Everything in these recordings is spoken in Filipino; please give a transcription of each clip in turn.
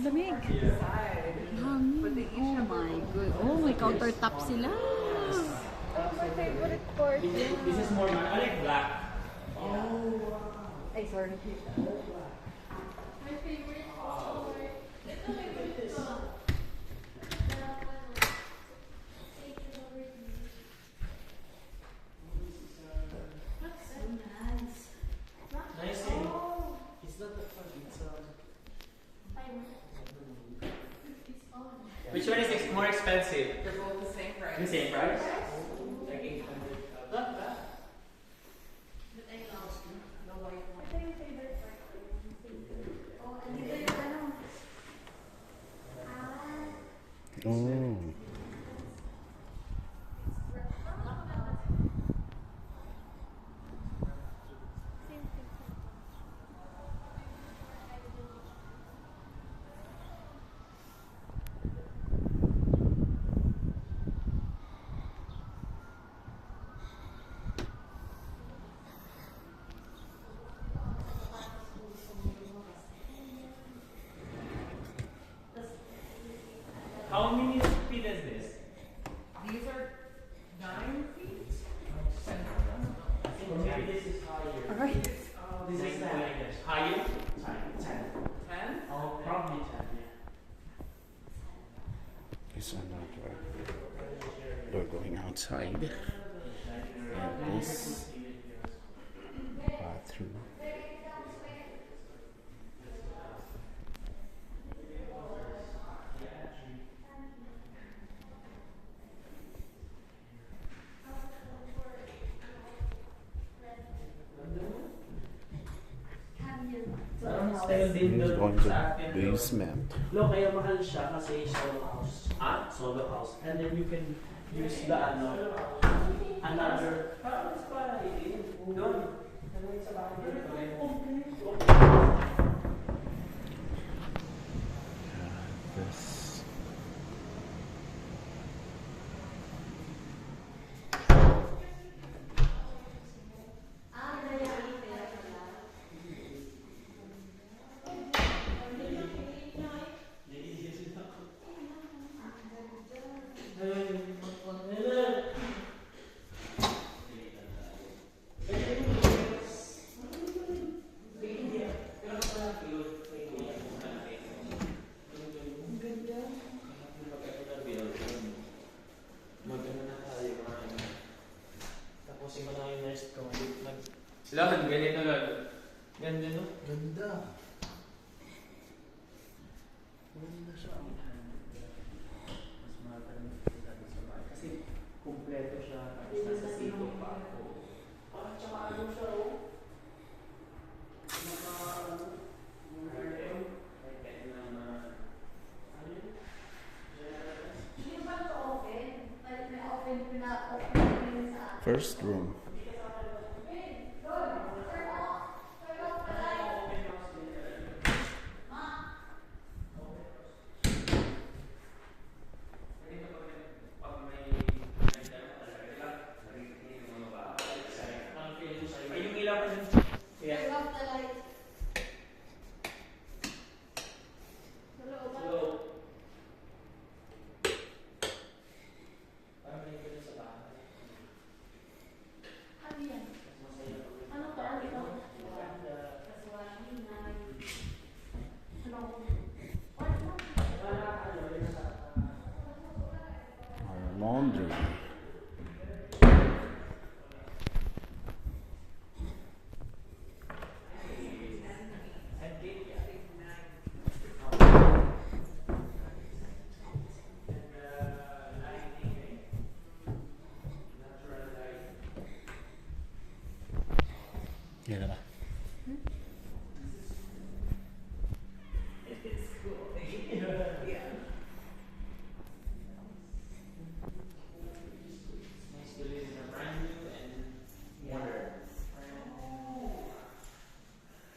lamig. Hangin. Oh my god. Oh, may countertop sila. Oh, my favorite court. This is more, I like black. Ay, sorry. My favorite court. Nice thing. It's not that fun. It's Which one is more expensive? They're both the same price. The same price? Like 800. Not bad. Oh. How many feet is this? These are 9 feet. Or maybe this is higher. Alright. This is higher? 10. 10? Oh, probably 10, yeah. It's another. We're going outside. And this bathroom. Style din This is doon going to sa atin. basement. No, kaya mahal siya kasi solo house. Ah? Solo house. And then you can use the another. It's para doon. Sa This. Lahat, ganito lang. Ganda, no? Ganda. Ganda siya. Mas matanong sa bahay. Kasi kumpleto siya. Tapos nasa sito pa ako. Ah, tsaka ano siya, oh. First room. Ay, yung ilaw kasi. Yeah. So, parang may ganun sa bahay. Our laundry. Yan na ba? Nice to live in a brand new and modern.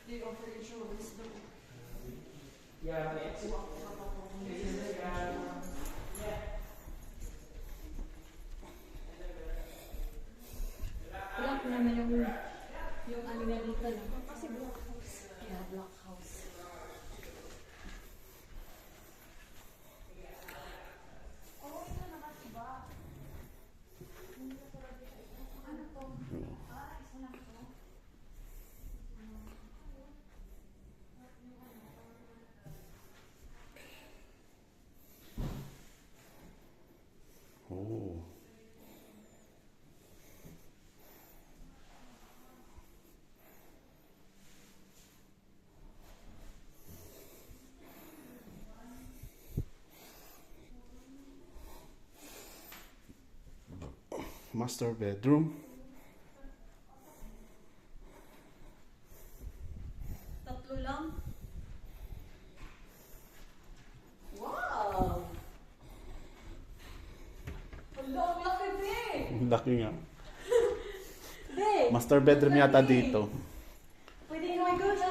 They offer insurance though. Yeah, but it's this is like yeah. Wala ko naman yung ano na dito lang. Kasi block house. Yeah, block house. master bedroom. Tatlo lang. Wow! Ang laki, be! Ang laki nga. Be! Master bedroom yata dito. Pwede ka may gosh!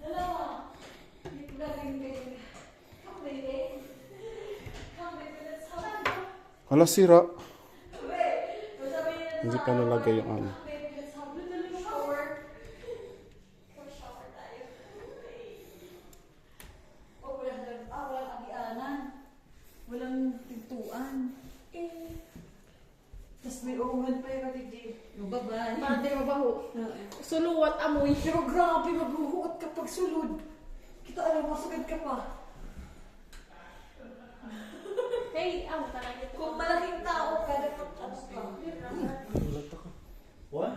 Dalawa! Hindi ko galing, be. Come, baby. Come, baby, let's hug. Hala, sira. Be! Sabi niya, Hindi pa nalagay yung ano. baby, let's hug. Let's shower. Let's shower tayo. Oh, walang agianan. Walang pintuan. Tapos may uungan pa yung katigdi. Yung babay. Mante mabaho. Suluwat amoy. Pero grabe, maghuhuot kapag sulod. Kita alam, masugad ka pa. Hey, aw, talaga ito. Kung malaking tao ka, dapat ano ka. What?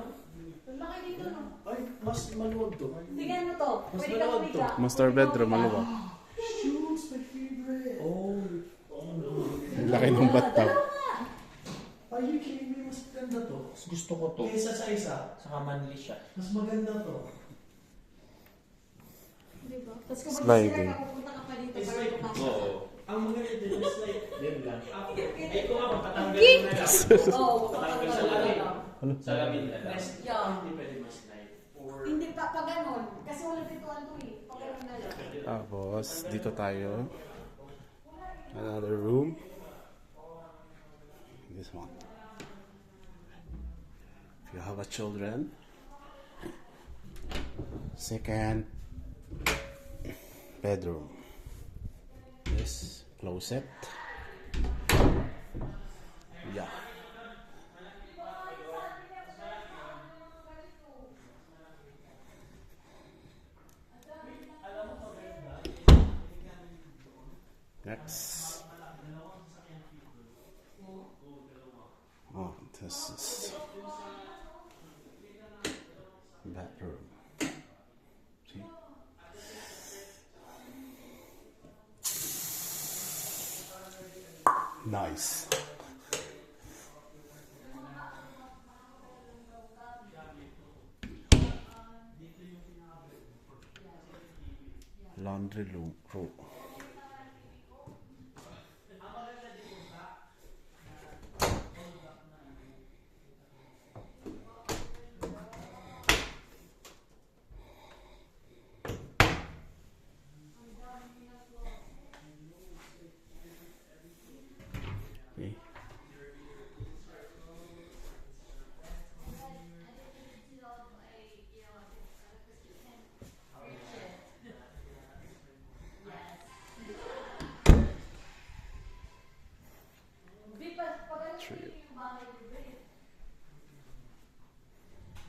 Ang laki dito, no? Ay, mas maluwag to. Tingnan mo to. Mas Pwede ka maluwag humiga. Master bedroom, ano ba? Shoes, my favorite. Oh. Ang laki ng bathtub. Are you kidding me? Mas maganda to. Mas gusto ko to. Kaysa sa isa, Saka manly siya. mas maganda to. Diba? Tapos kung Sliding. mag-sira ka, pupunta ka pa dito. It's para like, pumasok. oo. Ang maganda dito is like, yun lang. Ay, ko nga, papatanggal Okay. mo na lang. Oo, Patanggal sa patanggal lamin. lang. Sa lamin na lang. Yeah. Hindi pwede mas light. Or, Hindi pa ganon. Kasi walang pintuan to eh. Pag ganon na lang. Tapos, dito tayo. Another room. This one. If you have a children. Second bedroom. This closet. Yeah. Next. Oh, this is bathroom. See? Nice. Laundry room. Okay. Three.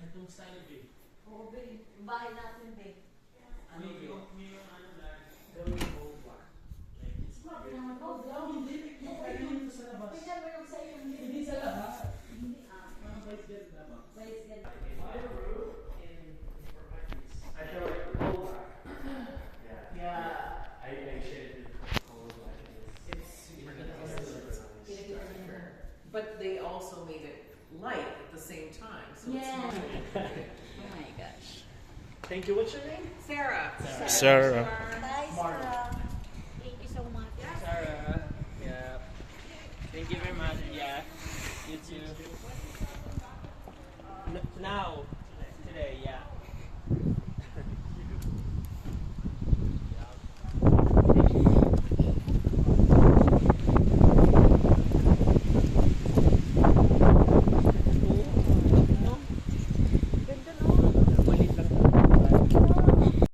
itong style B. Oo, babe. Yung bahay natin, babe. Ano yun? Gawin ko black. Like, it's Smart naman. Oh, brown. Hindi, pwede dito sa labas. Tingnan mo yung sa iyo. Hindi sa labas. Hindi, ah. Parang vice ganda naman. Vice ganda. My room in for my kids. I feel like roll back. Yeah. I shared it with roll back. It's But they also made it light at the same time. So Yeah. it's Oh my gosh. Thank you. What's your name? Sarah. Sarah. Bye, Sarah.